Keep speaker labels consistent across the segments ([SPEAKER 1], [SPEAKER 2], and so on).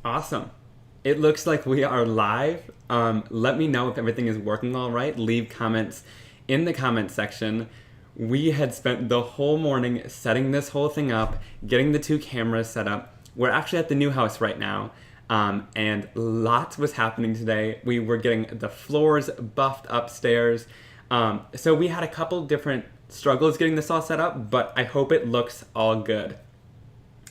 [SPEAKER 1] Awesome. It looks like we are live. Let me know if everything is working all right. Leave comments in the comment section. We had spent the whole morning setting this whole thing up, getting the two cameras set up. We're actually at the new house right now, and lots was happening today. We were getting the floors buffed upstairs. So we had a couple different struggles getting this all set up, but I hope it looks all good.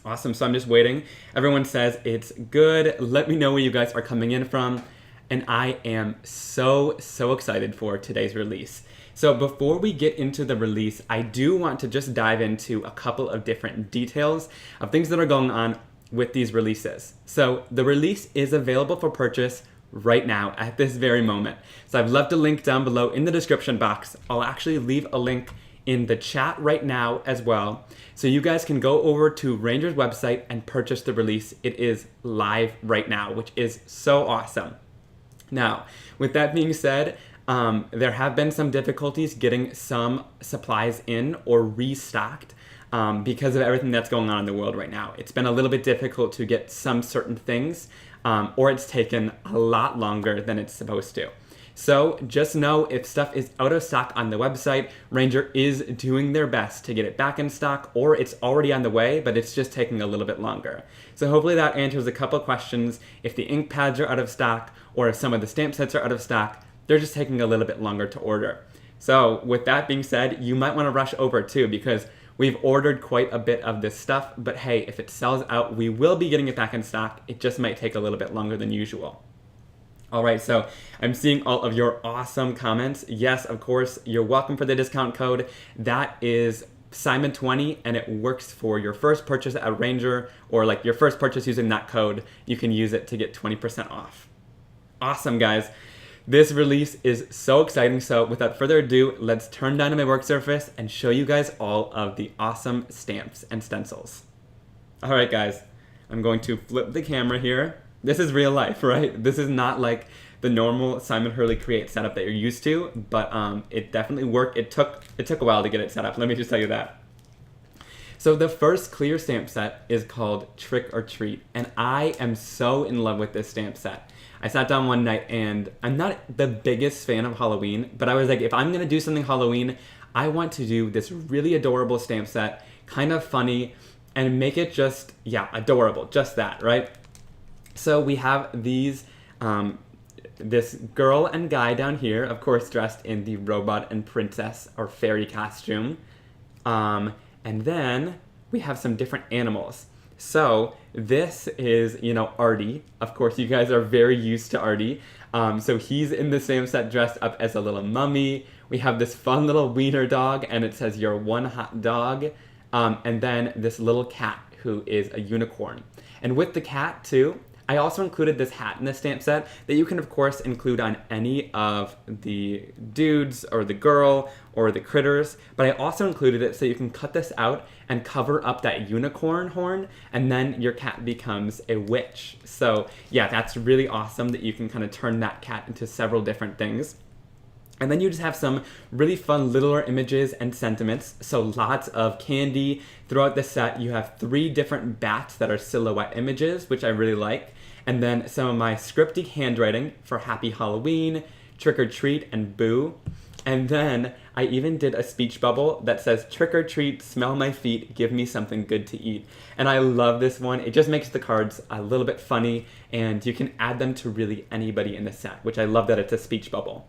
[SPEAKER 1] Awesome, so I'm just waiting. Everyone says it's good. Let me know where you guys are coming in from. And I am so excited for today's release. So before we get into the release, I do want to just dive into a couple of different details of things that are going on with these releases. So the release is available for purchase right now at this very moment. So I've left a link down below in the description box. I'll actually leave a link in the chat right now as well. So you guys can go over to Ranger's website and purchase the release. It is live right now, which is so awesome. Now, with that being said, there have been some difficulties getting some supplies in or restocked because of everything that's going on in the world right now. It's been a little bit difficult to get some certain things, or it's taken a lot longer than it's supposed to. So just know if stuff is out of stock on the website, Ranger is doing their best to get it back in stock, or it's already on the way, but it's just taking a little bit longer. So hopefully that answers a couple questions. If the ink pads are out of stock, or if some of the stamp sets are out of stock, they're just taking a little bit longer to order. So with that being said, you might want to rush over too, because we've ordered quite a bit of this stuff, but hey, if it sells out, we will be getting it back in stock. It just might take a little bit longer than usual. All right, so I'm seeing all of your awesome comments. Yes, of course, you're welcome for the discount code. That is Simon20, and it works for your first purchase at Ranger, or like your first purchase using that code. You can use it to get 20% off. Awesome, guys. This release is so exciting. So without further ado, let's turn down to my work surface and show you guys all of the awesome stamps and stencils. All right, guys, I'm going to flip the camera here. This is real life, right? This is not like the normal Simon Hurley Create setup that you're used to, but it definitely worked. It took a while to get it set up. Let me just tell you that. So the first clear stamp set is called Trick or Treat, and I am so in love with this stamp set. I sat down one night, and I'm not the biggest fan of Halloween, but I was like, if I'm gonna do something Halloween, I want to do this really adorable stamp set, kind of funny, and make it just, yeah, adorable, just that, right? So we have these, this girl and guy down here, of course, dressed in the robot and princess or fairy costume. And then we have some different animals. So this is, you know, Artie. Of course, you guys are very used to Artie. So he's in the same set dressed up as a little mummy. We have this fun little wiener dog, and it says you're one hot dog. And then this little cat who is a unicorn. And with the cat too, I also included this hat in the stamp set that you can, of course, include on any of the dudes or the girl or the critters, but I also included it so you can cut this out and cover up that unicorn horn, and then your cat becomes a witch. So yeah, that's really awesome that you can kind of turn that cat into several different things. And then you just have some really fun littler images and sentiments. So lots of candy throughout the set. You have 3 different bats that are silhouette images, which I really like. And then some of my scripty handwriting for Happy Halloween, Trick or Treat, and Boo. And then I even did a speech bubble that says, trick or treat, smell my feet, give me something good to eat. And I love this one. It just makes the cards a little bit funny, and you can add them to really anybody in the set, which I love that it's a speech bubble.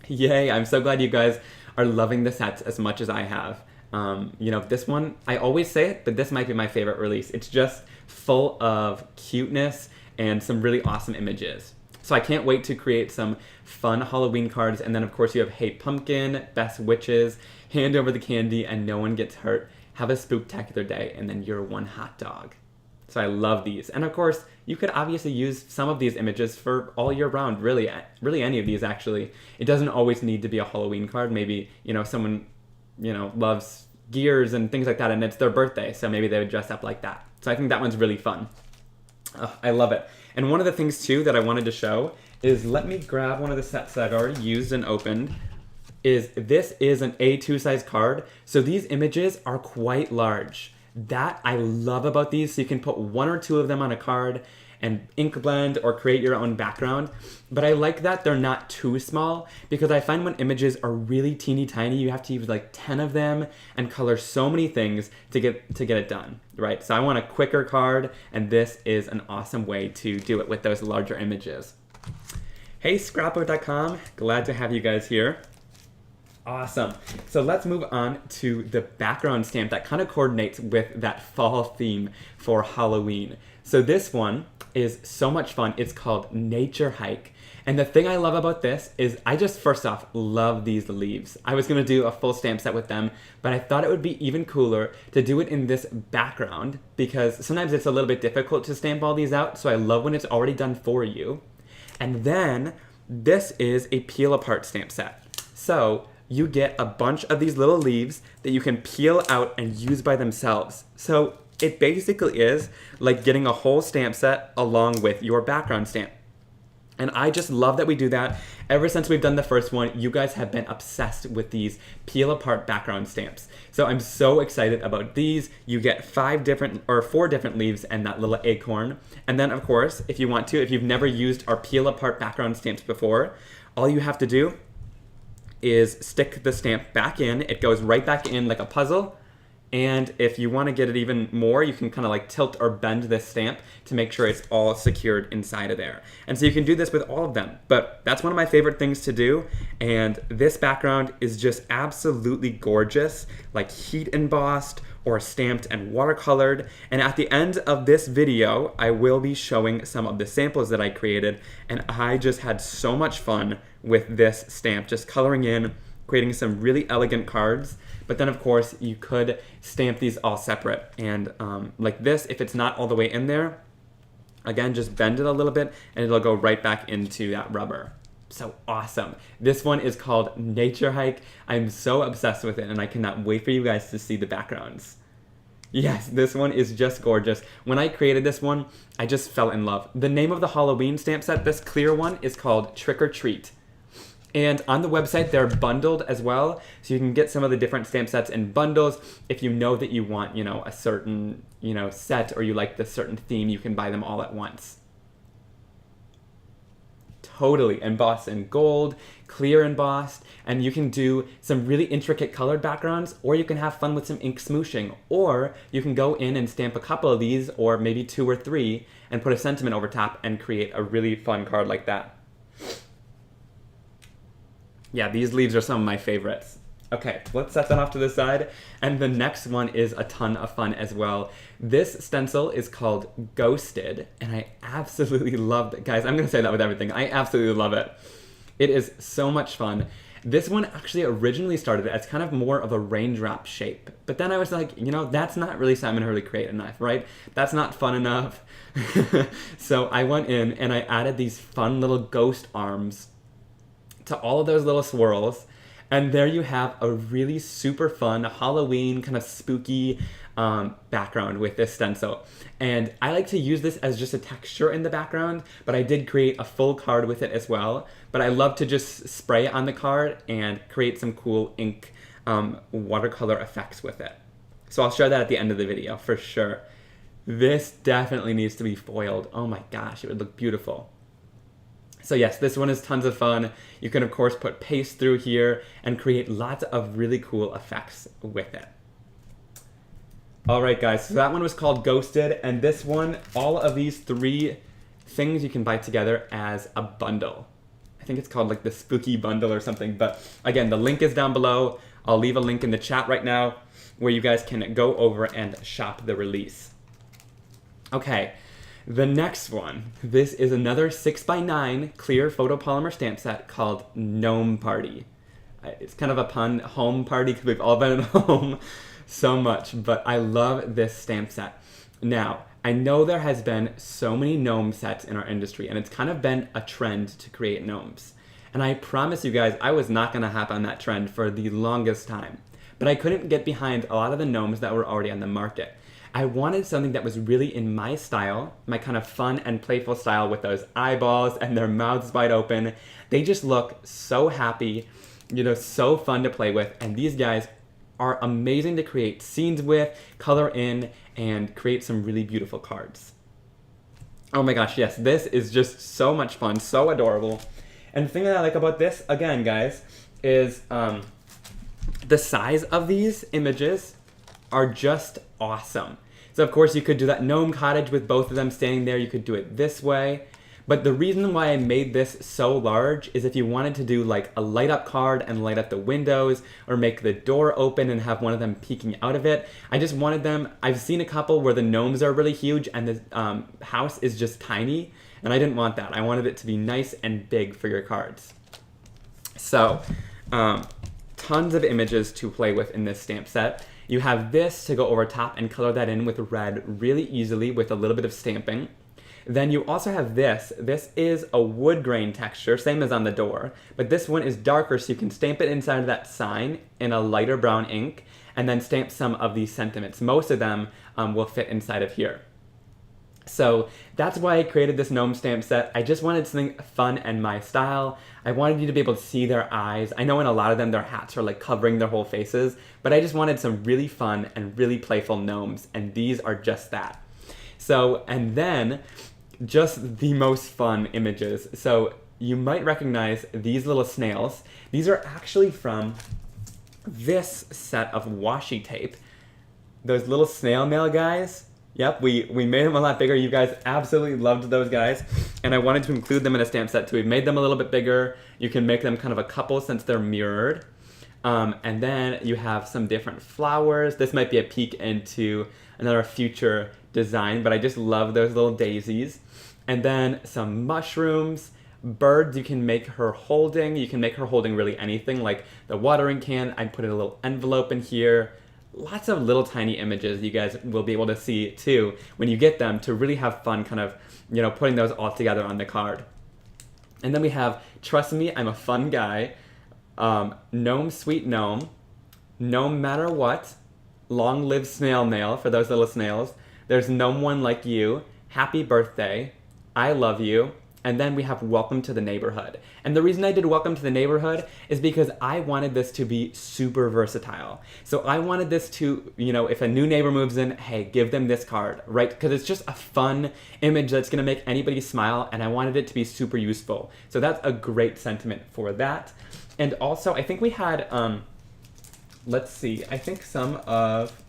[SPEAKER 1] Yay, I'm so glad you guys are loving the sets as much as I have. You know, this one, I always say it, but this might be my favorite release. It's just full of cuteness and some really awesome images. So I can't wait to create some fun Halloween cards. And then of course you have Hey Pumpkin, Best Witches, Hand Over the Candy, and No One Gets Hurt, Have a Spooktacular Day, and then You're One Hot Dog. So I love these. And of course, you could obviously use some of these images for all year round, really any of these actually. It doesn't always need to be a Halloween card. Maybe, you know, someone, you know, loves gears and things like that, and it's their birthday, so maybe they would dress up like that. So I think that one's really fun. I love it. And one of the things too that I wanted to show is, let me grab one of the sets that I've already used and opened, is this is an A2 size card. So these images are quite large. That I love about these. So you can put 1 or 2 of them on a card and ink blend or create your own background. But I like that they're not too small, because I find when images are really teeny tiny, you have to use like 10 of them and color so many things to get it done, right? So I want a quicker card, and this is an awesome way to do it with those larger images. Hey, scrapbook.com, glad to have you guys here. Awesome. So let's move on to the background stamp that kind of coordinates with that fall theme for Halloween. So this one is so much fun. It's called Nature Hike. And the thing I love about this is I just, first off, love these leaves. I was going to do a full stamp set with them, but I thought it would be even cooler to do it in this background, because sometimes it's a little bit difficult to stamp all these out, so I love when it's already done for you. And then this is a peel apart stamp set. So you get a bunch of these little leaves that you can peel out and use by themselves. So it basically is like getting a whole stamp set along with your background stamp. And I just love that we do that. Ever since we've done the first one, you guys have been obsessed with these peel apart background stamps. So I'm so excited about these. You get 4 different leaves and that little acorn. And then of course, if you want to, if you've never used our peel apart background stamps before, all you have to do is stick the stamp back in. It goes right back in like a puzzle. And if you want to get it even more, you can kind of like tilt or bend this stamp to make sure it's all secured inside of there. And so you can do this with all of them, but that's one of my favorite things to do. And this background is just absolutely gorgeous, like heat embossed or stamped and watercolored. And at the end of this video, I will be showing some of the samples that I created. And I just had so much fun with this stamp, just coloring in, creating some really elegant cards. But then of course you could stamp these all separate. And like this, if it's not all the way in there, again, just bend it a little bit and it'll go right back into that rubber. So awesome. This one is called Nature Hike. I'm so obsessed with it and I cannot wait for you guys to see the backgrounds. Yes, this one is just gorgeous. When I created this one, I just fell in love. The name of the Halloween stamp set, this clear one, is called Trick or Treat. And on the website, they're bundled as well. So you can get some of the different stamp sets in bundles. If you know that you want, a certain, set, or you like the certain theme, you can buy them all at once. Totally embossed in gold, clear embossed, and you can do some really intricate colored backgrounds, or you can have fun with some ink smooshing, or you can go in and stamp a couple of these, or maybe 2 or 3, and put a sentiment over top and create a really fun card like that. Yeah, these leaves are some of my favorites. Okay, let's set that off to the side. And the next one is a ton of fun as well. This stencil is called Ghosted, and I absolutely love it. Guys, I'm gonna say that with everything. I absolutely love it. It is so much fun. This one actually originally started as kind of more of a raindrop shape. But then I was like, that's not really Simon Hurley creative enough, right? That's not fun enough. So I went in and I added these fun little ghost arms to all of those little swirls, and there you have a really super fun Halloween kind of spooky background with this stencil. And I like to use this as just a texture in the background, but I did create a full card with it as well. But I love to just spray it on the card and create some cool ink watercolor effects with it. So I'll share that at the end of the video for sure. This definitely needs to be foiled. Oh my gosh, it would look beautiful. So yes, this one is tons of fun. You can of course put paste through here and create lots of really cool effects with it. All right guys, so that one was called Ghosted, and this one, all of these 3 things you can buy together as a bundle. I think it's called like the spooky bundle or something, but again, the link is down below. I'll leave a link in the chat right now where you guys can go over and shop the release. Okay. The next one, this is another 6x9 clear photopolymer stamp set called Gnome Party. It's kind of a pun, home party, because we've all been at home so much, but I love this stamp set. Now, I know there has been so many gnome sets in our industry, and it's kind of been a trend to create gnomes. And I promise you guys, I was not gonna hop on that trend for the longest time, but I couldn't get behind a lot of the gnomes that were already on the market. I wanted something that was really in my style, my kind of fun and playful style with those eyeballs and their mouths wide open. They just look so happy, so fun to play with. And these guys are amazing to create scenes with, color in, and create some really beautiful cards. Oh my gosh, yes, this is just so much fun, so adorable. And the thing that I like about this, again, guys, is the size of these images are just awesome. So of course you could do that Gnome Cottage with both of them standing there. You could do it this way. But the reason why I made this so large is if you wanted to do like a light up card and light up the windows or make the door open and have one of them peeking out of it. I just wanted them, I've seen a couple where the gnomes are really huge and the house is just tiny, and I didn't want that. I wanted it to be nice and big for your cards. So, tons of images to play with in this stamp set. You have this to go over top and color that in with red really easily with a little bit of stamping. Then you also have this. This is a wood grain texture, same as on the door, but this one is darker so you can stamp it inside of that sign in a lighter brown ink and then stamp some of these sentiments. Most of them will fit inside of here. So that's why I created this gnome stamp set. I just wanted something fun and my style. I wanted you to be able to see their eyes. I know in a lot of them their hats are like covering their whole faces, but I just wanted some really fun and really playful gnomes, and these are just that. So, and then just the most fun images. So you might recognize these little snails. These are actually from this set of washi tape. Those little snail mail guys. Yep, we made them a lot bigger. You guys absolutely loved those guys, and I wanted to include them in a stamp set too. We've made them a little bit bigger. You can make them kind of a couple since they're mirrored. And then you have some different flowers. This might be a peek into another future design, but I just love those little daisies. And then some mushrooms, birds you can make her holding. You can make her holding really anything, like the watering can. I put a little envelope in here. Lots of little tiny images you guys will be able to see too when you get them to really have fun kind of, you know, putting those all together on the card. And then we have Trust Me, I'm a Fun Guy, Gnome Sweet Gnome, Gnome Matter What, Long Live Snail Mail for those little snails. There's Gnome One Like You, Happy Birthday, I Love You, and then we have Welcome to the Neighborhood. And the reason I did Welcome to the Neighborhood is because I wanted this to be super versatile. So I wanted this to, you know, if a new neighbor moves in, hey, give them this card, right? Because it's just a fun image that's gonna make anybody smile, and I wanted it to be super useful. So that's a great sentiment for that. And also, I think we had, let's see, I think some of,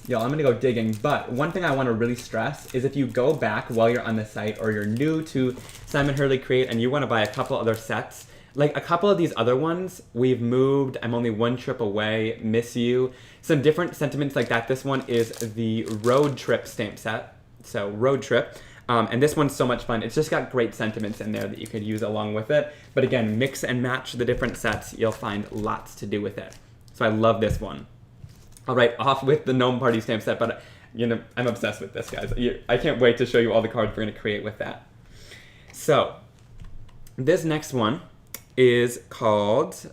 [SPEAKER 1] y'all, I'm gonna go digging, but one thing I wanna really stress is if you go back while you're on the site or you're new to Simon Hurley Create and you wanna buy a couple other sets, like a couple of these other ones, we've moved, I'm only one trip away, miss you, some different sentiments like that. This one is the road trip stamp set, so road trip. And this one's so much fun. It's just got great sentiments in there that you could use along with it. But again, mix and match the different sets, you'll find lots to do with it. So I love this one. All right, off with the Gnome Party stamp set, but you know, I'm obsessed with this, guys. I can't wait to show you all the cards we're gonna create with that. So, this next one is called,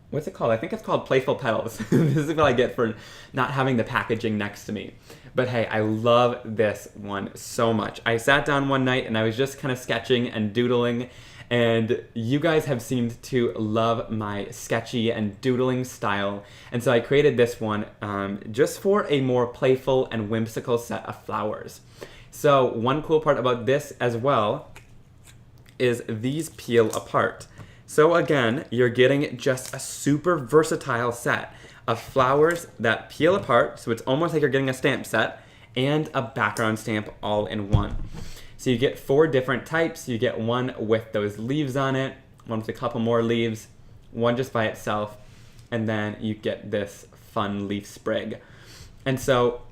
[SPEAKER 1] what's it called? I think it's called Playful Petals. This is what I get for not having the packaging next to me. But hey, I love this one so much. I sat down one night and I was just kind of sketching and doodling, and you guys have seemed to love my sketchy and doodling style. And so I created this one just for a more playful and whimsical set of flowers. So one cool part about this as well is these peel apart. So again, you're getting just a super versatile set of flowers that peel apart, so it's almost like you're getting a stamp set and a background stamp all in one. So you get 4 different types. You get one with those leaves on it, one with a couple more leaves, one just by itself, and then you get this fun leaf sprig. And so,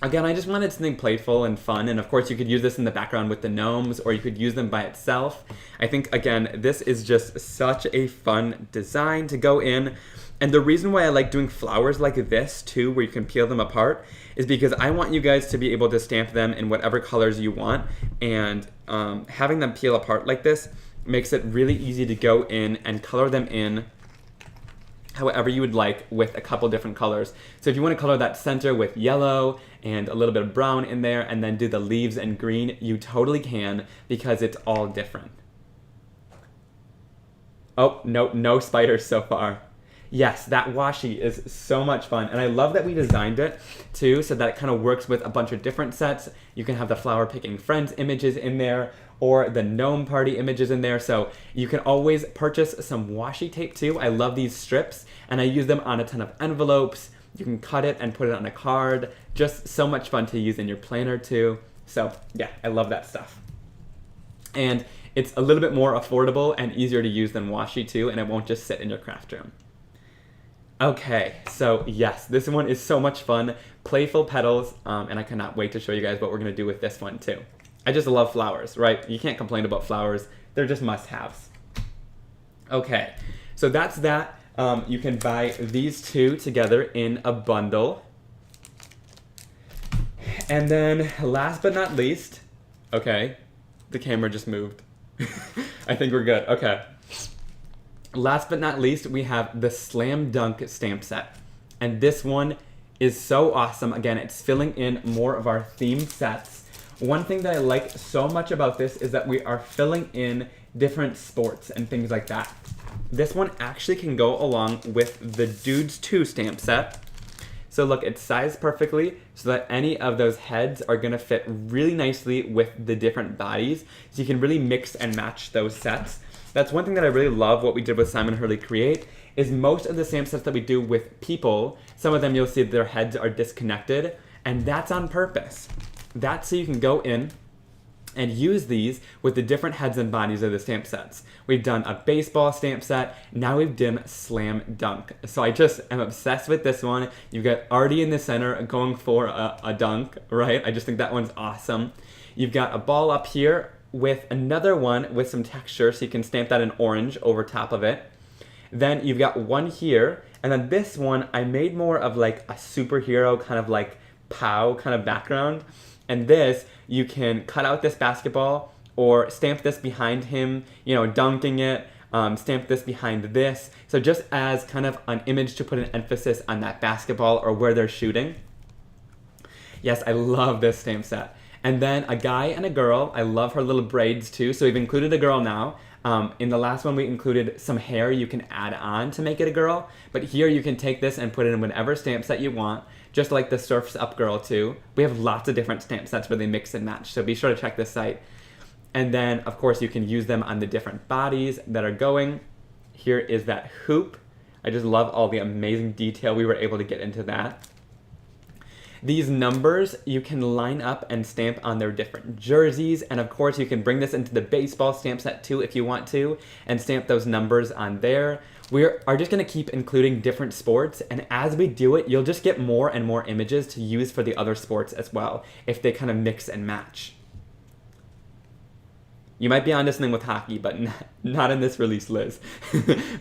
[SPEAKER 1] again, I just wanted something playful and fun, and of course you could use this in the background with the gnomes, or you could use them by itself. I think, again, this is just such a fun design to go in. And the reason why I like doing flowers like this too, where you can peel them apart, is because I want you guys to be able to stamp them in whatever colors you want, and having them peel apart like this makes it really easy to go in and color them in however you would like with a couple different colors. So if you want to color that center with yellow and a little bit of brown in there and then do the leaves in green, you totally can, because it's all different. Oh, no spiders so far. Yes, that washi is so much fun. And I love that we designed it too, so that it kind of works with a bunch of different sets. You can have the flower picking friends images in there, or the Gnome Party images in there. So you can always purchase some washi tape too. I love these strips, and I use them on a ton of envelopes. You can cut it and put it on a card. Just so much fun to use in your planner too. So yeah, I love that stuff. And it's a little bit more affordable and easier to use than washi too, and it won't just sit in your craft room. Okay, so yes, this one is so much fun. Playful Petals, and I cannot wait to show you guys what we're gonna do with this one too. I just love flowers, right? You can't complain about flowers. They're just must-haves. Okay, so that's that. You can buy these two together in a bundle. And then last but not least, okay, the camera just moved. I think we're good, okay. Last but not least, we have the Slam Dunk stamp set. And this one is so awesome. Again, it's filling in more of our themed sets. One thing that I like so much about this is that we are filling in different sports and things like that. This one actually can go along with the Dudes 2 stamp set. So look, it's sized perfectly so that any of those heads are gonna fit really nicely with the different bodies. So you can really mix and match those sets. That's one thing that I really love what we did with Simon Hurley Create, is most of the stamp sets that we do with people, some of them you'll see that their heads are disconnected, and that's on purpose. That's so you can go in and use these with the different heads and bodies of the stamp sets. We've done a baseball stamp set, now we've done Slam Dunk. So I just am obsessed with this one. You've got Artie in the center going for a dunk, right? I just think that one's awesome. You've got a ball up here with another one with some texture, so you can stamp that in orange over top of it. Then you've got one here, and then this one I made more of like a superhero kind of like POW kind of background. And this, you can cut out this basketball or stamp this behind him, you know, dunking it, stamp this behind this. So just as kind of an image to put an emphasis on that basketball or where they're shooting. Yes, I love this stamp set. And then a guy and a girl. I love her little braids too. So we've included a girl now. In the last one, we included some hair you can add on to make it a girl. But here you can take this and put it in whatever stamp set you want, just like the Surf's Up girl too. We have lots of different stamp sets where they mix and match. So be sure to check this site. And then, of course, you can use them on the different bodies that are going. Here is that hoop. I just love all the amazing detail we were able to get into that. These numbers you can line up and stamp on their different jerseys, and of course you can bring this into the baseball stamp set too if you want to, and stamp those numbers on there. We are just going to keep including different sports, and as we do it, you'll just get more and more images to use for the other sports as well, if they kind of mix and match. You might be onto something with hockey, but not in this release, Liz.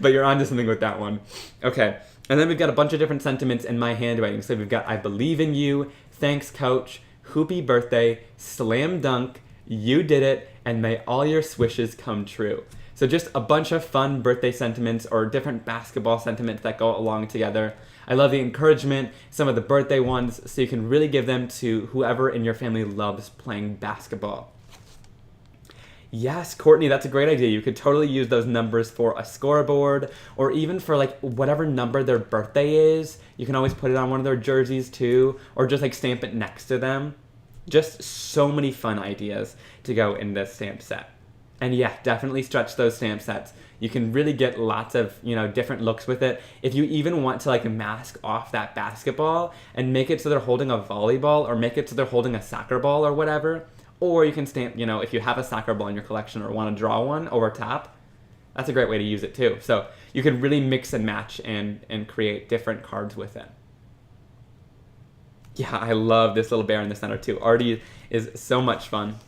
[SPEAKER 1] But you're onto something with that one. Okay. And then we've got a bunch of different sentiments in my handwriting. So we've got I believe in you, thanks coach, hoopy birthday, slam dunk, you did it, and may all your swishes come true. So just a bunch of fun birthday sentiments or different basketball sentiments that go along together. I love the encouragement, some of the birthday ones, so you can really give them to whoever in your family loves playing basketball. Yes, Courtney, that's a great idea. You could totally use those numbers for a scoreboard or even for like whatever number their birthday is. You can always put it on one of their jerseys too, or just like stamp it next to them. Just so many fun ideas to go in this stamp set. And yeah, definitely stretch those stamp sets. You can really get lots of, you know, different looks with it. If you even want to like mask off that basketball and make it so they're holding a volleyball or make it so they're holding a soccer ball or whatever. Or you can stamp, you know, if you have a soccer ball in your collection or want to draw one over top, that's a great way to use it too. So you can really mix and match and create different cards with it. Yeah, I love this little bear in the center too. Artie is so much fun.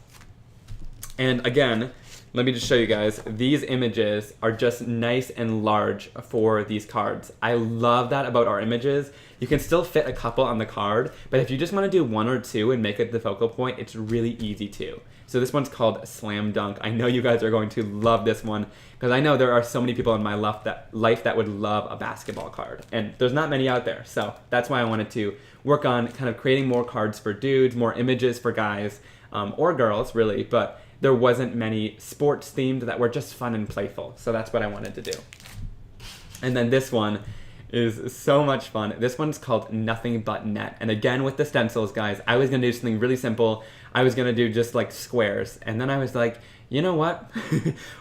[SPEAKER 1] And again, let me just show you guys, these images are just nice and large for these cards. I love that about our images. You can still fit a couple on the card, but if you just want to do one or two and make it the focal point, it's really easy to. So this one's called Slam Dunk. I know you guys are going to love this one because I know there are so many people in my life that would love a basketball card, and there's not many out there. So that's why I wanted to work on kind of creating more cards for dudes, more images for guys or girls really, but there wasn't many sports themed that were just fun and playful. So that's what I wanted to do. And then this one, is so much fun. This one's called Nothing But Net. And again, with the stencils, guys, I was going to do something really simple. I was going to do just like squares. And then I was like, you know what?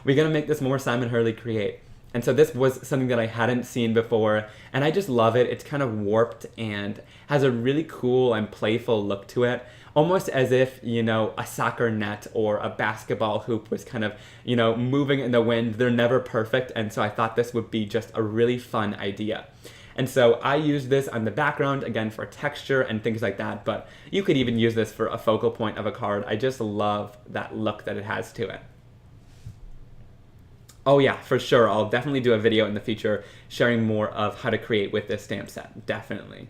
[SPEAKER 1] We're going to make this more Simon Hurley create. And so this was something that I hadn't seen before, and I just love it. It's kind of warped and has a really cool and playful look to it, almost as if, you know, a soccer net or a basketball hoop was kind of, you know, moving in the wind. They're never perfect, and so I thought this would be just a really fun idea. And so I used this on the background, again, for texture and things like that, but you could even use this for a focal point of a card. I just love that look that it has to it. Oh yeah, for sure. I'll definitely do a video in the future sharing more of how to create with this stamp set. Definitely.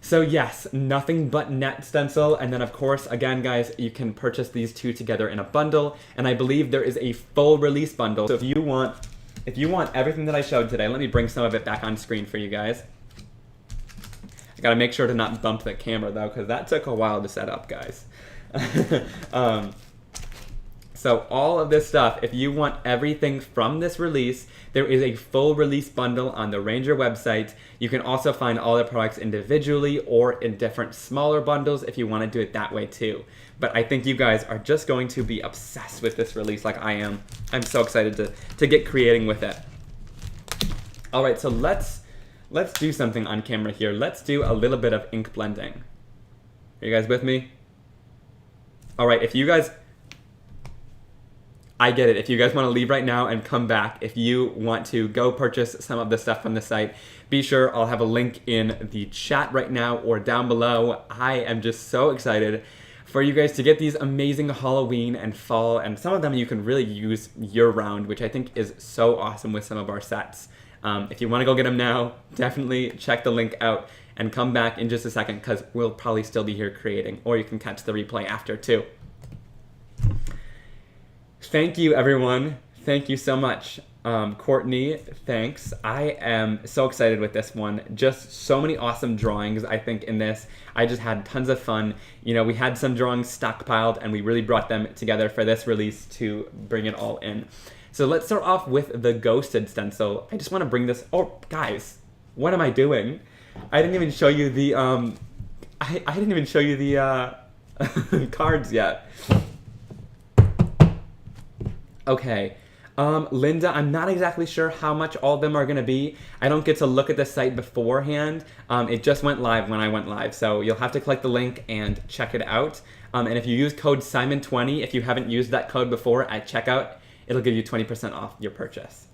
[SPEAKER 1] So yes, Nothing But Net stencil. And then of course, again, guys, you can purchase these two together in a bundle. And I believe there is a full release bundle. So if you want everything that I showed today, let me bring some of it back on screen for you guys. I gotta make sure to not bump the camera though, because that took a while to set up, guys. So all of this stuff, if you want everything from this release, there is a full release bundle on the Ranger website. You can also find all the products individually or in different smaller bundles if you want to do it that way too. But I think you guys are just going to be obsessed with this release like I am. I'm so excited to get creating with it. All right, so let's do something on camera here. Let's do a little bit of ink blending. Are you guys with me? All right, if you guys... I get it. If you guys want to leave right now and come back, if you want to go purchase some of the stuff from the site, be sure I'll have a link in the chat right now or down below. I am just so excited for you guys to get these amazing Halloween and fall, and some of them you can really use year-round, which I think is so awesome with some of our sets. If you want to go get them now, definitely check the link out and come back in just a second because we'll probably still be here creating, or you can catch the replay after too. Thank you, everyone. Thank you so much. Courtney, thanks. I am so excited with this one. Just so many awesome drawings, I think, in this. I just had tons of fun. You know, we had some drawings stockpiled, and we really brought them together for this release to bring it all in. So let's start off with the Ghosted stencil. I just want to bring this... Oh, guys, what am I doing? I didn't even show you the... I didn't even show you the cards yet. Okay, Linda, I'm not exactly sure how much all of them are going to be. I don't get to look at the site beforehand. It just went live when I went live, so you'll have to click the link and check it out. And if you use code SIMON20, if you haven't used that code before at checkout, it'll give you 20% off your purchase.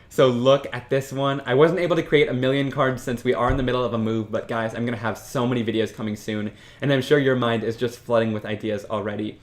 [SPEAKER 1] So look at this one. I wasn't able to create a million cards since we are in the middle of a move, but guys, I'm going to have so many videos coming soon, and I'm sure your mind is just flooding with ideas already.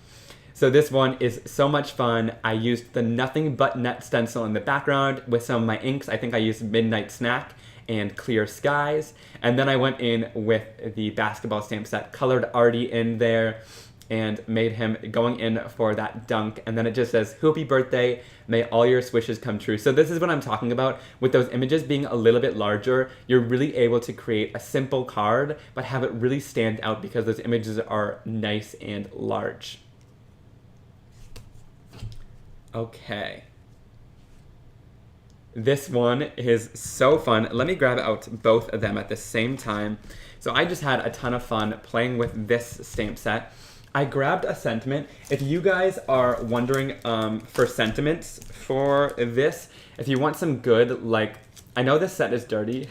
[SPEAKER 1] So this one is so much fun. I used the Nothing But Net stencil in the background with some of my inks. I think I used Midnight Snack and Clear Skies. And then I went in with the basketball stamp set, colored Artie in there, and made him going in for that dunk. And then it just says, "Happy birthday, may all your wishes come true." So this is what I'm talking about. With those images being a little bit larger, you're really able to create a simple card, but have it really stand out because those images are nice and large. Okay. This one is so fun. Let me grab out both of them at the same time. So I just had a ton of fun playing with this stamp set. I grabbed a sentiment. If you guys are wondering for sentiments for this, if you want some good, like, I know this set is dirty,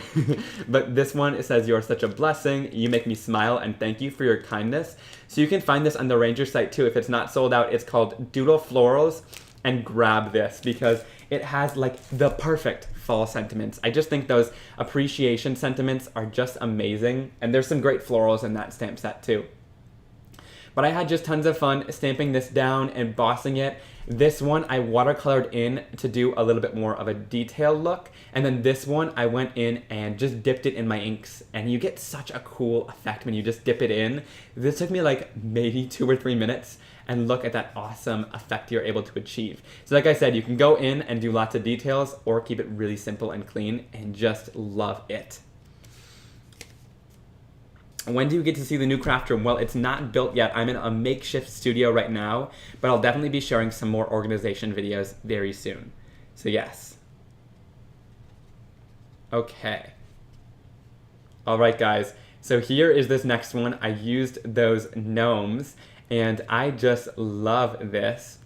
[SPEAKER 1] but this one, it says, "You're such a blessing, you make me smile, and thank you for your kindness." So you can find this on the Ranger site too. If it's not sold out, it's called Doodle Florals. And grab this because it has like the perfect fall sentiments. I just think those appreciation sentiments are just amazing. And there's some great florals in that stamp set too. But I had just tons of fun stamping this down and embossing it. This one I watercolored in to do a little bit more of a detailed look. And then this one I went in and just dipped it in my inks. And you get such a cool effect when you just dip it in. This took me like maybe 2 or 3 minutes. And look at that awesome effect you're able to achieve. So like I said, you can go in and do lots of details or keep it really simple and clean and just love it. When do you get to see the new craft room? Well, it's not built yet. I'm in a makeshift studio right now, but I'll definitely be sharing some more organization videos very soon. So yes. Okay. All right, guys. So here is this next one. I used those gnomes, and I just love this.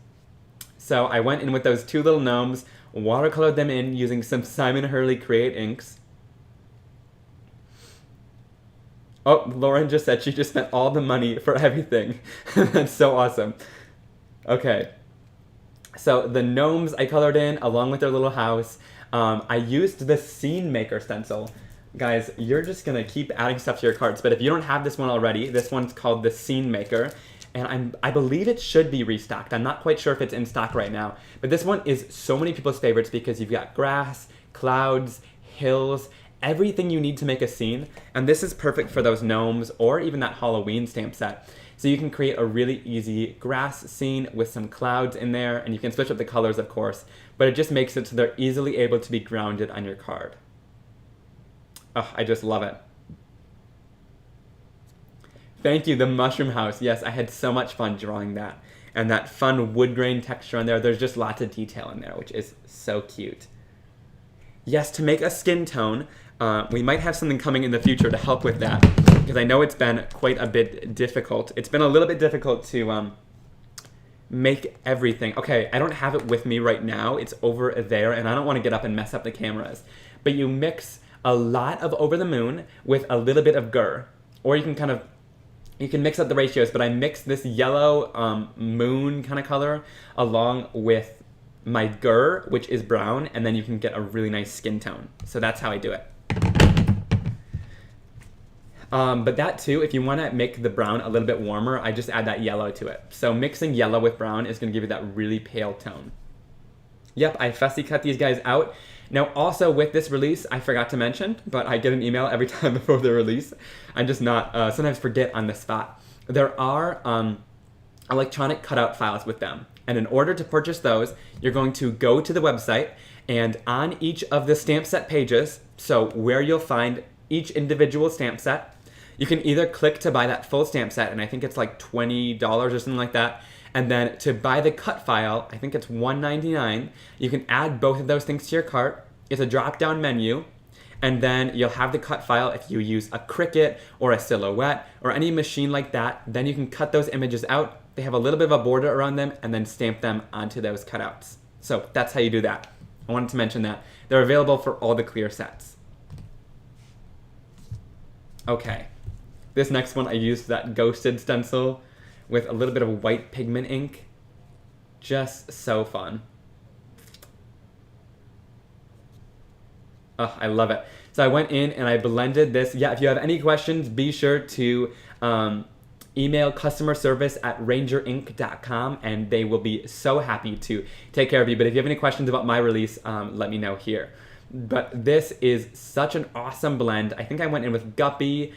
[SPEAKER 1] So I went in with those two little gnomes, watercolored them in using some Simon Hurley Create inks. Oh, Lauren just said she just spent all the money for everything. That's so awesome. Okay. So the gnomes I colored in along with their little house. I used the Scene Maker stencil. Guys, you're just gonna keep adding stuff to your cards, but if you don't have this one already, this one's called the Scene Maker, and I believe it should be restocked. I'm not quite sure if it's in stock right now, but this one is so many people's favorites because you've got grass, clouds, hills, everything you need to make a scene, and this is perfect for those gnomes or even that Halloween stamp set. So you can create a really easy grass scene with some clouds in there, and you can switch up the colors, of course, but it just makes it so they're easily able to be grounded on your card. Oh, I just love it. Thank you, the mushroom house. Yes, I had so much fun drawing that. And that fun wood grain texture in there. There's just lots of detail in there, which is so cute. Yes, to make a skin tone, we might have something coming in the future to help with that, because I know it's been quite a bit difficult. It's been a little bit difficult to make everything. Okay, I don't have it with me right now. It's over there, and I don't want to get up and mess up the cameras. But you mix a lot of Over the Moon with a little bit of Gur. Or you can mix up the ratios, but I mixed this yellow moon kind of color along with my Gur, which is brown, and then you can get a really nice skin tone. So that's how I do it. But that too, if you want to make the brown a little bit warmer, I just add that yellow to it. So mixing yellow with brown is going to give you that really pale tone. Yep, I fussy cut these guys out. Now also with this release, I forgot to mention, but I get an email every time before the release. I'm just not, sometimes forget on the spot. There are electronic cutout files with them. And in order to purchase those, you're going to go to the website, and on each of the stamp set pages, so where you'll find each individual stamp set, you can either click to buy that full stamp set, and I think it's like $20 or something like that. And then to buy the cut file, I think it's $1.99. You can add both of those things to your cart. It's a drop-down menu. And then you'll have the cut file if you use a Cricut or a Silhouette or any machine like that. Then you can cut those images out. They have a little bit of a border around them and then stamp them onto those cutouts. So that's how you do that. I wanted to mention that. They're available for all the clear sets. Okay. This next one, I used that ghosted stencil with a little bit of white pigment ink. Just so fun. Oh, I love it. So I went in and I blended this. Yeah, if you have any questions, be sure to email customer service at rangerink.com, and they will be so happy to take care of you. But if you have any questions about my release, let me know here. But this is such an awesome blend. I think I went in with Guppy.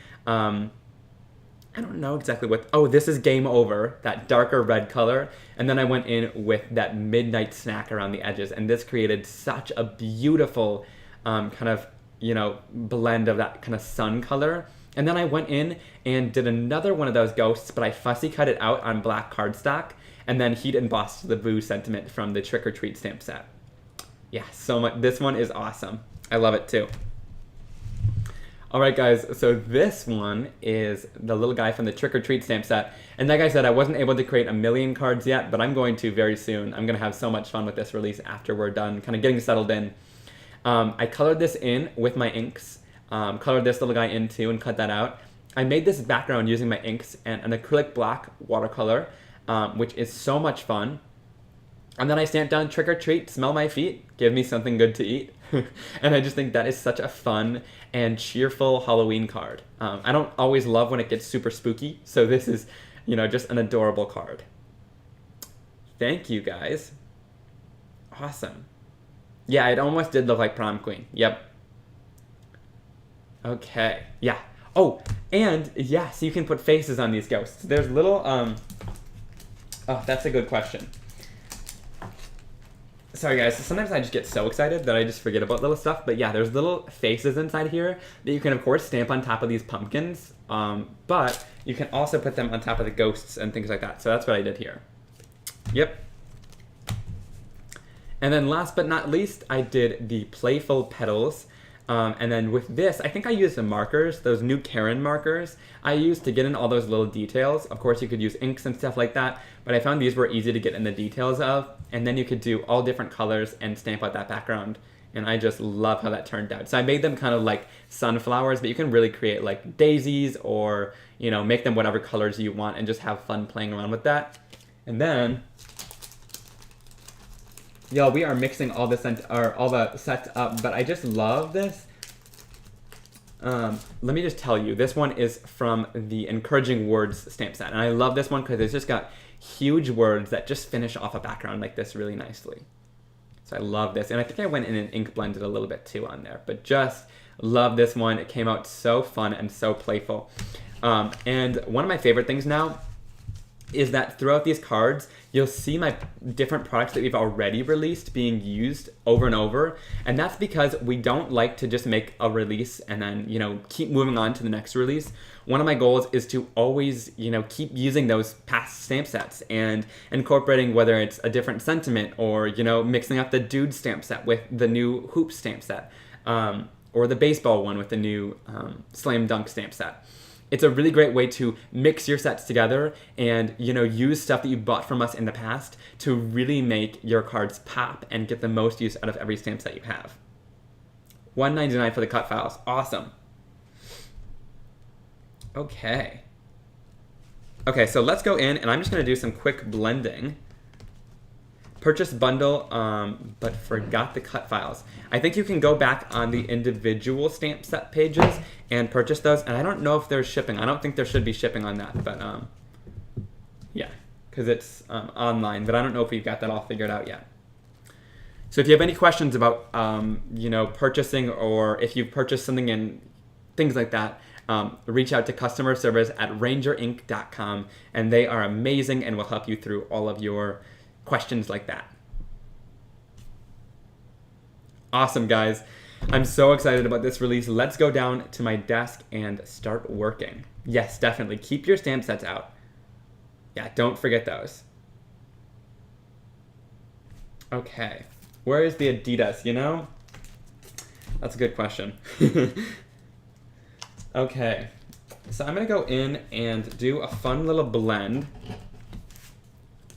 [SPEAKER 1] I don't know exactly what, oh, this is Game Over, that darker red color. And then I went in with that Midnight Snack around the edges. And this created such a beautiful kind of, you know, blend of that kind of sun color. And then I went in and did another one of those ghosts, but I fussy cut it out on black cardstock and then heat embossed the Boo sentiment from the Trick or Treat stamp set. Yeah, so much. This one is awesome. I love it too. All right, guys, so this one is the little guy from the Trick or Treat stamp set. And like I said, I wasn't able to create a million cards yet, but I'm going to very soon. I'm going to have so much fun with this release after we're done, kind of getting settled in. I colored this in with my inks, colored this little guy in too and cut that out. I made this background using my inks and an acrylic block watercolor, which is so much fun. And then I stamped down Trick or Treat, smell my feet, give me something good to eat. And I just think that is such a fun and cheerful Halloween card. I don't always love when it gets super spooky, so this is, you know, just an adorable card. Thank you, guys. Awesome. Yeah, it almost did look like Prom Queen. Yep. Okay. Yeah. Oh, and yeah, so you can put faces on these ghosts. There's little, oh, that's a good question. Sorry guys, sometimes I just get so excited that I just forget about little stuff, but yeah, there's little faces inside here that you can of course stamp on top of these pumpkins, but you can also put them on top of the ghosts and things like that, so that's what I did here. Yep. And then last but not least, I did the Playful Petals. And then with this, I think I used the markers, those new Karen markers I used to get in all those little details. Of course, you could use inks and stuff like that, but I found these were easy to get in the details of. And then you could do all different colors and stamp out that background. And I just love how that turned out. So I made them kind of like sunflowers, but you can really create like daisies or, you know, make them whatever colors you want and just have fun playing around with that. And then, y'all, we are mixing all the sets up, but I just love this. Let me just tell you, this one is from the Encouraging Words stamp set. And I love this one because it's just got huge words that just finish off a background like this really nicely. So I love this. And I think I went in and ink blended a little bit too on there, but just love this one. It came out so fun and so playful. And one of my favorite things now is that throughout these cards, you'll see my different products that we've already released being used over and over. And that's because we don't like to just make a release and then, you know, keep moving on to the next release. One of my goals is to always, you know, keep using those past stamp sets and incorporating whether it's a different sentiment or, you know, mixing up the Dude stamp set with the new Hoop stamp set, or the baseball one with the new Slam Dunk stamp set. It's a really great way to mix your sets together and, you know, use stuff that you bought from us in the past to really make your cards pop and get the most use out of every stamp set you have. $1.99 for the cut files. Awesome. Okay, so let's go in and I'm just going to do some quick blending. Purchase bundle, but forgot the cut files. I think you can go back on the individual stamp set pages and purchase those. And I don't know if there's shipping. I don't think there should be shipping on that, but yeah, because it's online. But I don't know if we've got that all figured out yet. So if you have any questions about, you know, purchasing or if you've purchased something and things like that, reach out to customer service at rangerinc.com, and they are amazing and will help you through all of your questions like that. Awesome, guys. I'm so excited about this release. Let's go down to my desk and start working. Yes, definitely. Keep your stamp sets out. Yeah, don't forget those. Okay. Where is the Adidas, you know? That's a good question. Okay. So I'm going to go in and do a fun little blend.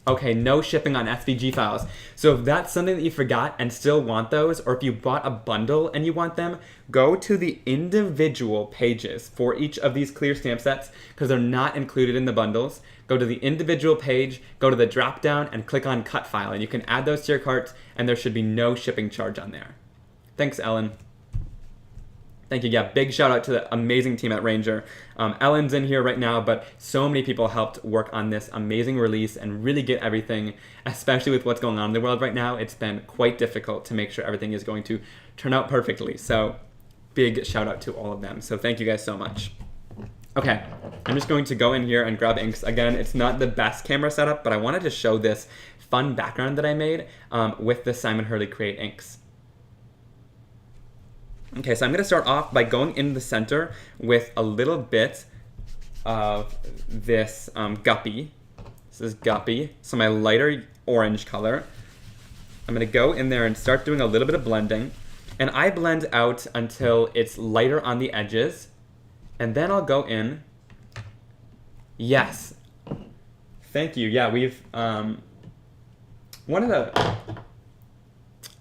[SPEAKER 1] Okay, no shipping on SVG files. So if that's something that you forgot and still want those, or if you bought a bundle and you want them, go to the individual pages for each of these clear stamp sets because they're not included in the bundles. Go to the individual page, go to the drop down and click on cut file, and you can add those to your carts and there should be no shipping charge on there. Thanks, Ellen. Thank you. Yeah, big shout out to the amazing team at Ranger. Ellen's in here right now, but so many people helped work on this amazing release and really get everything, especially with what's going on in the world right now. It's been quite difficult to make sure everything is going to turn out perfectly. So big shout out to all of them. So thank you guys so much. Okay, I'm just going to go in here and grab inks. Again, it's not the best camera setup, but I wanted to show this fun background that I made with the Simon Hurley Create inks. Okay, so I'm going to start off by going in the center with a little bit of this Guppy. This is Guppy, so my lighter orange color. I'm going to go in there and start doing a little bit of blending. And I blend out until it's lighter on the edges. And then I'll go in. Yes. Thank you. Yeah, we've... one of the...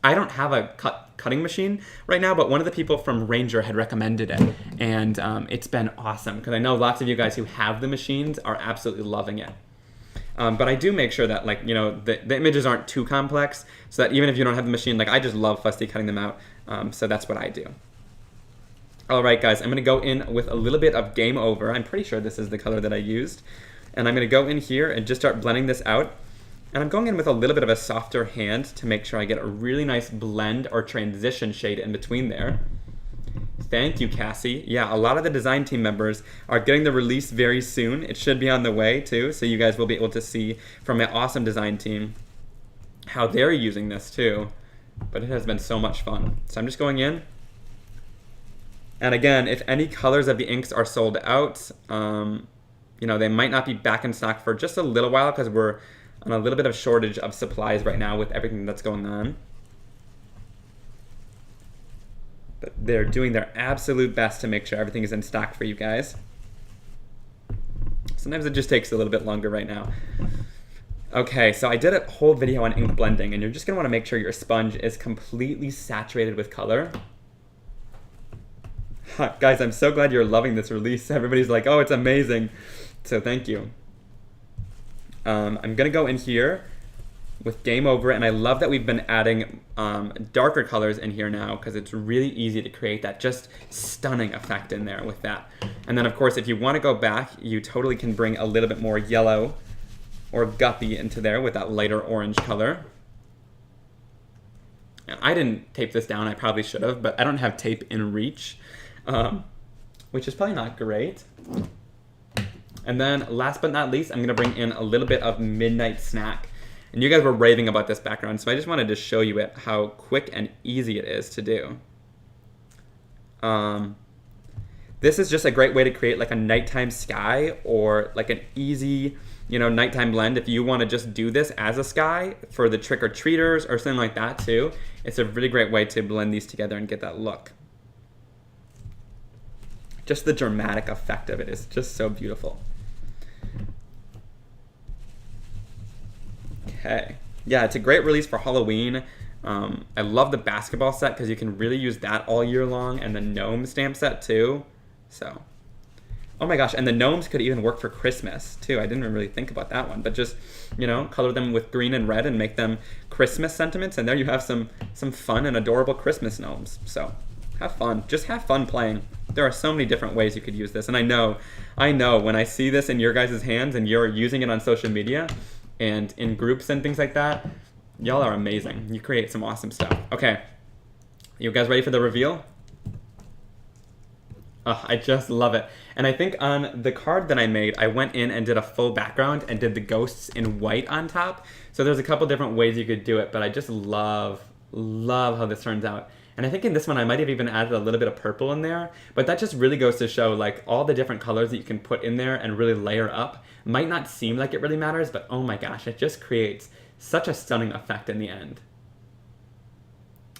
[SPEAKER 1] I don't have a cutting machine right now, but one of the people from Ranger had recommended it, and it's been awesome because I know lots of you guys who have the machines are absolutely loving it. But I do make sure that, like, you know, the images aren't too complex, so that even if you don't have the machine, like, I just love fussy cutting them out, so that's what I do. All right, guys, I'm going to go in with a little bit of Game Over. I'm pretty sure this is the color that I used, and I'm going to go in here and just start blending this out. And I'm going in with a little bit of a softer hand to make sure I get a really nice blend or transition shade in between there. Thank you, Cassie. Yeah, a lot of the design team members are getting the release very soon. It should be on the way too, so you guys will be able to see from my awesome design team how they're using this too. But it has been so much fun. So I'm just going in. And again, if any colors of the inks are sold out, you know, they might not be back in stock for just a little while because we're on a little bit of shortage of supplies right now with everything that's going on. But they're doing their absolute best to make sure everything is in stock for you guys. Sometimes it just takes a little bit longer right now. Okay, so I did a whole video on ink blending, and you're just gonna wanna make sure your sponge is completely saturated with color. Guys, I'm so glad you're loving this release. Everybody's like, oh, it's amazing. So thank you. I'm gonna go in here with Game Over, and I love that we've been adding darker colors in here now because it's really easy to create that just stunning effect in there with that. And then of course, if you want to go back, you totally can bring a little bit more yellow or guppy into there with that lighter orange color. And I didn't tape this down, I probably should have, but I don't have tape in reach, which is probably not great. And then last but not least, I'm gonna bring in a little bit of Midnight Snack. And you guys were raving about this background, so I just wanted to show you it, how quick and easy it is to do. This is just a great way to create like a nighttime sky or like an easy, you know, nighttime blend. If you want to just do this as a sky for the trick-or-treaters or something like that too, it's a really great way to blend these together and get that look. Just the dramatic effect of it is just so beautiful. Okay, yeah, it's a great release for Halloween. I love the basketball set because you can really use that all year long, and the gnome stamp set too. So, oh my gosh, and the gnomes could even work for Christmas too. I didn't even really think about that one, but just, you know, color them with green and red and make them Christmas sentiments, and there you have some fun and adorable Christmas gnomes. So, have fun. Just have fun playing. There are so many different ways you could use this, and I know when I see this in your guys' hands and you're using it on social media and in groups and things like that, y'all are amazing. You create some awesome stuff. Okay, you guys ready for the reveal? Oh, I just love it. And I think on the card that I made, I went in and did a full background and did the ghosts in white on top. So there's a couple different ways you could do it, but I just love how this turns out. And I think in this one, I might have even added a little bit of purple in there, but that just really goes to show like all the different colors that you can put in there and really layer up. Might not seem like it really matters, but oh my gosh, it just creates such a stunning effect in the end.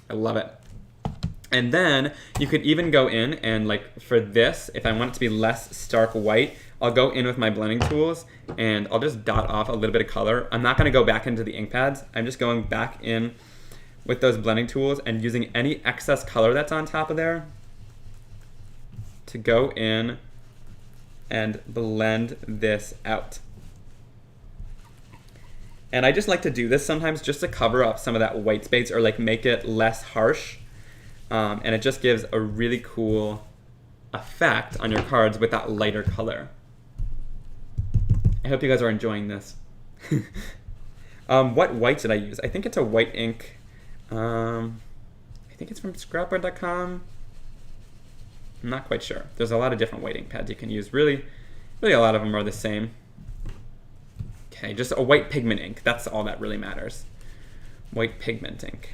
[SPEAKER 1] I love it. And then you could even go in and like for this, if I want it to be less stark white, I'll go in with my blending tools and I'll just dot off a little bit of color. I'm not gonna go back into the ink pads. I'm just going back in with those blending tools and using any excess color that's on top of there to go in and blend this out. And I just like to do this sometimes just to cover up some of that white space or like make it less harsh. And it just gives a really cool effect on your cards with that lighter color. I hope you guys are enjoying this. What white did I use? I think it's a white ink. I think it's from scrapboard.com. I'm not quite sure. There's a lot of different white ink pads you can use. Really a lot of them are the same. Okay, just a white pigment ink. That's all that really matters. White pigment ink.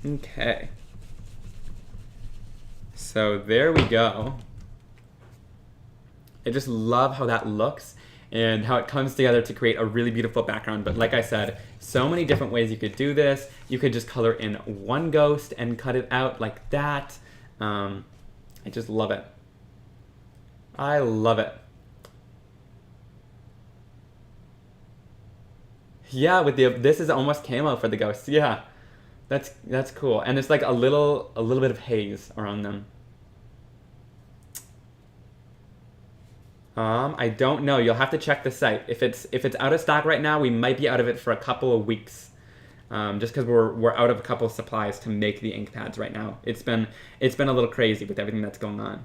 [SPEAKER 1] Okay. So there we go. I just love how that looks and how it comes together to create a really beautiful background. But like I said, so many different ways you could do this. You could just color in one ghost and cut it out like that. I just love it. I love it. Yeah, with the this is almost camo for the ghosts. Yeah, that's cool. And it's like a little bit of haze around them. I don't know. You'll have to check the site. If it's out of stock right now, we might be out of it for a couple of weeks. Just because we're out of a couple of supplies to make the ink pads right now. It's been a little crazy with everything that's going on.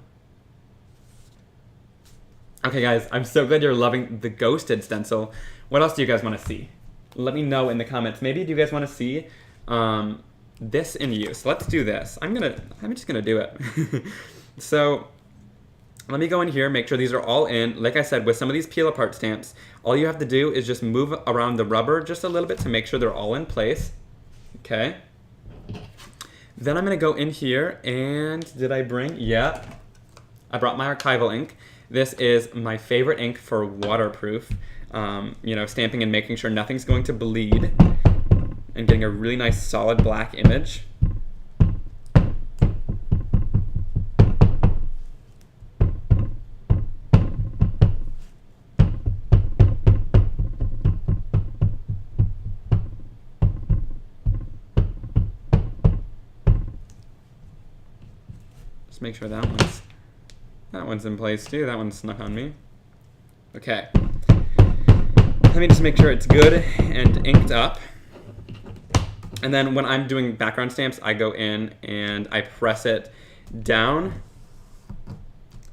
[SPEAKER 1] Okay, guys, I'm so glad you're loving the ghosted stencil. What else do you guys want to see? Let me know in the comments. Maybe do you guys want to see this in use? Let's do this. I'm just gonna do it. So let me go in here, make sure these are all in. Like I said, with some of these peel apart stamps, all you have to do is just move around the rubber just a little bit to make sure they're all in place. Okay. Then I'm gonna go in here and did I bring? Yeah, I brought my Archival ink. This is my favorite ink for waterproof. You know, stamping and making sure nothing's going to bleed and getting a really nice solid black image. Just make sure that one's in place too. That one snuck on me. Okay. Let me just make sure it's good and inked up. And then when I'm doing background stamps, I go in and I press it down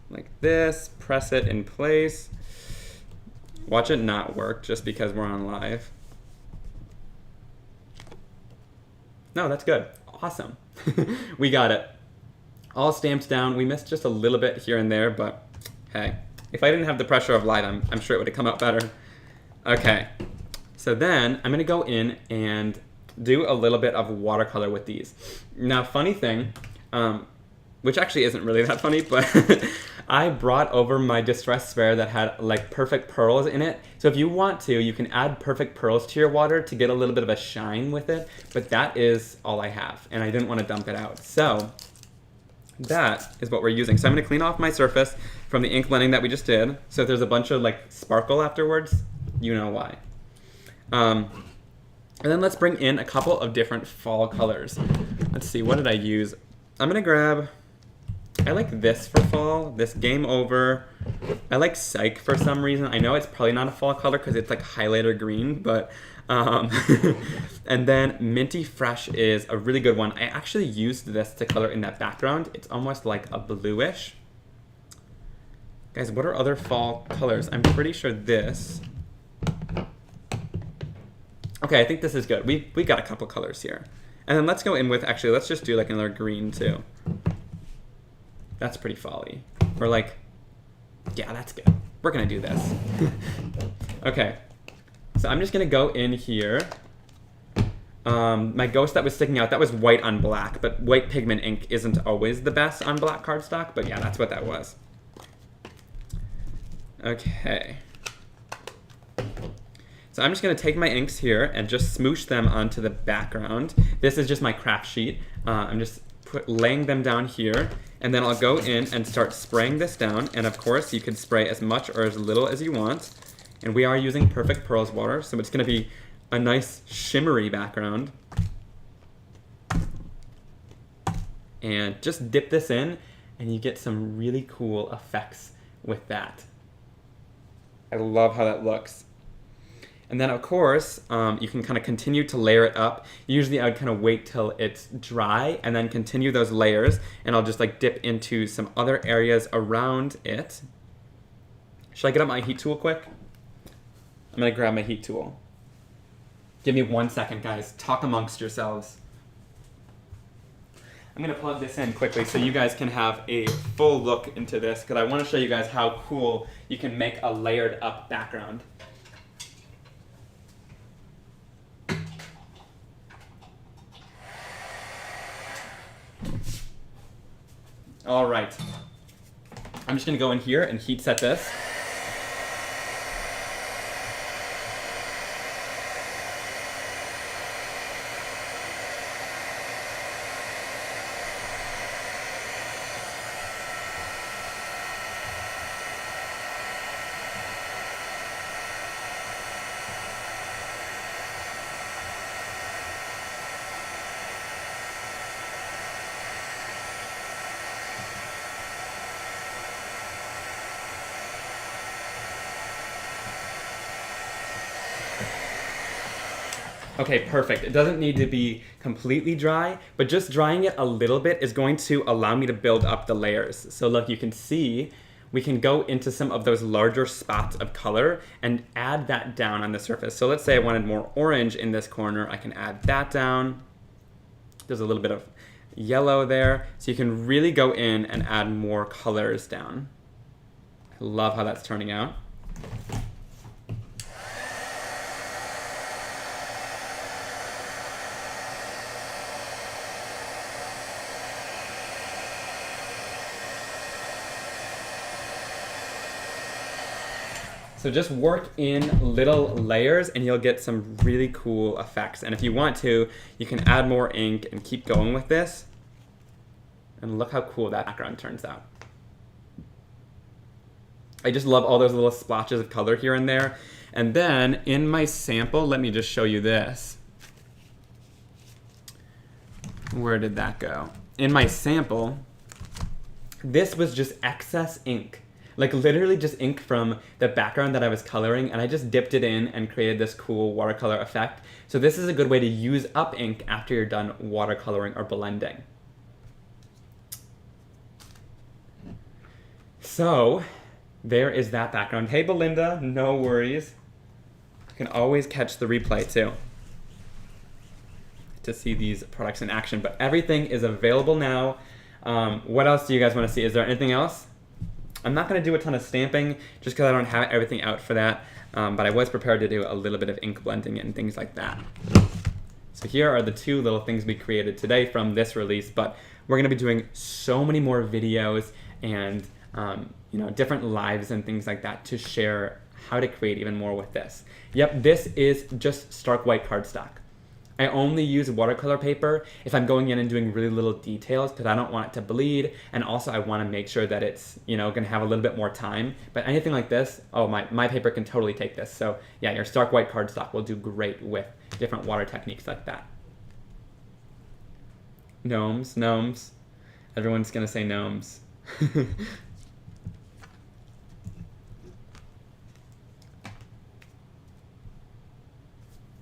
[SPEAKER 1] like this, press it in place. Watch it not work just because we're on live. No, that's good. Awesome. We got it. All stamped down. We missed just a little bit here and there, but hey, if I didn't have the pressure of light, I'm sure it would have come out better. Okay, so then I'm gonna go in and do a little bit of watercolor with these. Now, funny thing, which actually isn't really that funny, but I brought over my distress spare that had like perfect pearls in it. So if you want to, you can add perfect pearls to your water to get a little bit of a shine with it, but that is all I have, and I didn't want to dump it out. So that is what we're using. So I'm gonna clean off my surface from the ink blending that we just did. So if there's a bunch of like sparkle afterwards, you know why. And then let's bring in a couple of different fall colors. Let's see, what did I use? I'm gonna grab, I like this for fall, this Game Over. I like Psych for some reason. I know it's probably not a fall color because it's like highlighter green, but, and then Minty Fresh is a really good one. I actually used this to color in that background. It's almost like a bluish. Guys, what are other fall colors? I'm pretty sure this. Okay, I think this is good. We got a couple colors here. And then let's go in with, actually, let's just do like another green too. That's pretty fall-y. Or like, yeah, that's good. We're gonna do this. Okay, so I'm just gonna go in here. My ghost that was sticking out, that was white on black, but white pigment ink isn't always the best on black cardstock, but yeah, that's what that was. Okay. So I'm just going to take my inks here and just smoosh them onto the background. This is just my craft sheet. I'm just laying them down here, and then I'll go in and start spraying this down. And of course, you can spray as much or as little as you want. And we are using Perfect Pearls water, so it's going to be a nice shimmery background. And just dip this in, and you get some really cool effects with that. I love how that looks. And then of course, you can kind of continue to layer it up. Usually I would kind of wait till it's dry and then continue those layers, and I'll just like dip into some other areas around it. Should I get out my heat tool quick? I'm gonna grab my heat tool. Give me 1 second, guys. Talk amongst yourselves. I'm gonna plug this in quickly so you guys can have a full look into this, because I want to show you guys how cool you can make a layered up background. All right, I'm just gonna go in here and heat set this. Okay, perfect. It doesn't need to be completely dry, but just drying it a little bit is going to allow me to build up the layers. So look, you can see we can go into some of those larger spots of color and add that down on the surface. So let's say I wanted more orange in this corner. I can add that down. There's a little bit of yellow there. So you can really go in and add more colors down. I love how that's turning out. So just work in little layers and you'll get some really cool effects. And if you want to, you can add more ink and keep going with this. And look how cool that background turns out. I just love all those little splotches of color here and there. And then in my sample, let me just show you this. Where did that go? In my sample, This was just excess ink. Like literally just ink from the background that I was coloring, and I just dipped it in and created this cool watercolor effect. So this is a good way to use up ink after you're done watercoloring or blending. So there is that background. Hey Belinda, no worries. You can always catch the replay too to see these products in action, but everything is available now. What else do you guys want to see? Is there anything else? I'm not going to do a ton of stamping just because I don't have everything out for that, but I was prepared to do a little bit of ink blending and things like that. So here are the two little things we created today from this release, but we're going to be doing so many more videos and different lives and things like that to share how to create even more with this. Yep, this is just stark white cardstock. I only use watercolor paper if I'm going in and doing really little details because I don't want it to bleed, and also I want to make sure that it's going to have a little bit more time. But anything like this, oh, my paper can totally take this. So yeah, your stark white cardstock will do great with different water techniques like that. Gnomes, gnomes. Everyone's going to say gnomes.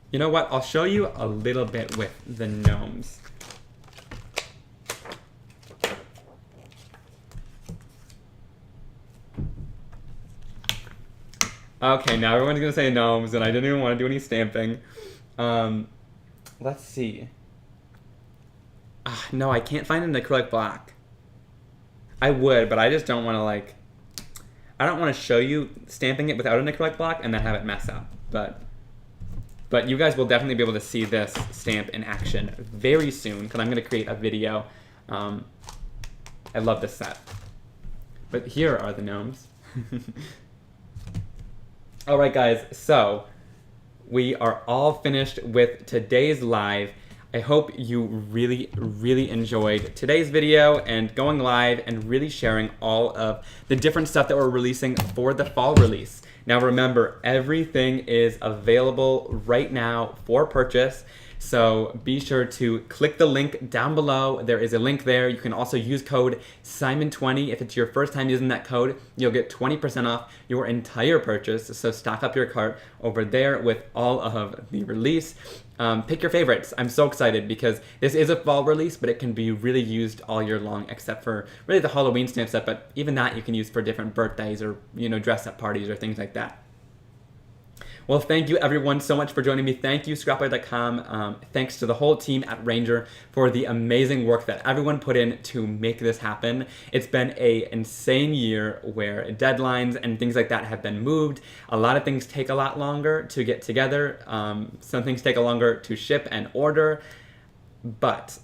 [SPEAKER 1] You know what? I'll show you a little bit with the gnomes. Okay, now everyone's gonna say gnomes, and I didn't even want to do any stamping. Let's see. No, I can't find an acrylic black. I would, but I just don't want to I don't want to show you stamping it without an acrylic block and then have it mess up. But you guys will definitely be able to see this stamp in action very soon because I'm going to create a video. I love this set. But here are the gnomes. All right, guys, so we are all finished with today's live. I hope you really, really enjoyed today's video and going live and really sharing all of the different stuff that we're releasing for the fall release. Now remember, everything is available right now for purchase. So be sure to click the link down below. There is a link there. You can also use code SIMON20. If it's your first time using that code, you'll get 20% off your entire purchase. So stock up your cart over there with all of the release. Pick your favorites. I'm so excited because this is a fall release, but it can be really used all year long except for really the Halloween stamp set, but even that you can use for different birthdays or dress up parties or things like that. Well, thank you everyone so much for joining me. Thank you, Scrapbook.com. Thanks to the whole team at Ranger for the amazing work that everyone put in to make this happen. It's been an insane year where deadlines and things like that have been moved. A lot of things take a lot longer to get together. Some things take longer to ship and order. But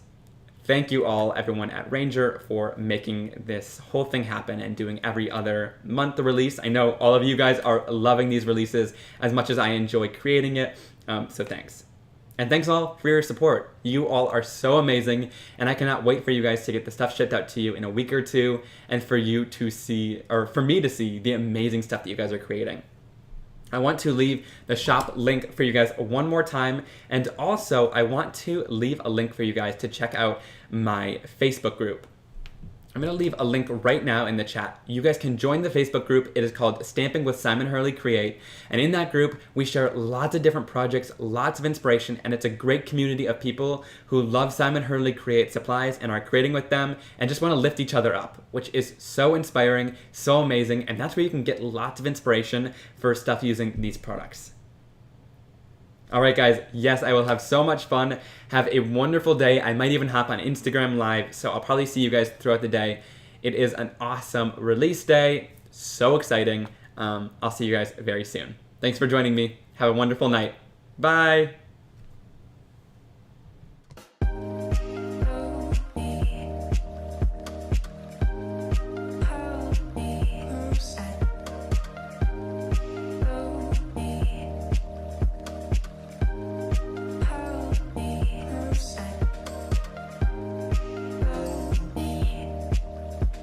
[SPEAKER 1] thank you all, everyone at Ranger, for making this whole thing happen and doing every other month the release. I know all of you guys are loving these releases as much as I enjoy creating it, so thanks. And thanks all for your support. You all are so amazing, and I cannot wait for you guys to get the stuff shipped out to you in a week or two, and for you to see, or for me to see, the amazing stuff that you guys are creating. I want to leave the shop link for you guys one more time, and also I want to leave a link for you guys to check out my Facebook group. I'm going to leave a link right now in the chat. You guys can join the Facebook group. It is called Stamping with Simon Hurley Create, and in that group we share lots of different projects, lots of inspiration, and it's a great community of people who love Simon Hurley Create supplies and are creating with them and just want to lift each other up, which is so inspiring, so amazing, and that's where you can get lots of inspiration for stuff using these products. All right, guys, yes, I will have so much fun. Have a wonderful day. I might even hop on Instagram Live, so I'll probably see you guys throughout the day. It is an awesome release day. So exciting. I'll see you guys very soon. Thanks for joining me. Have a wonderful night. Bye.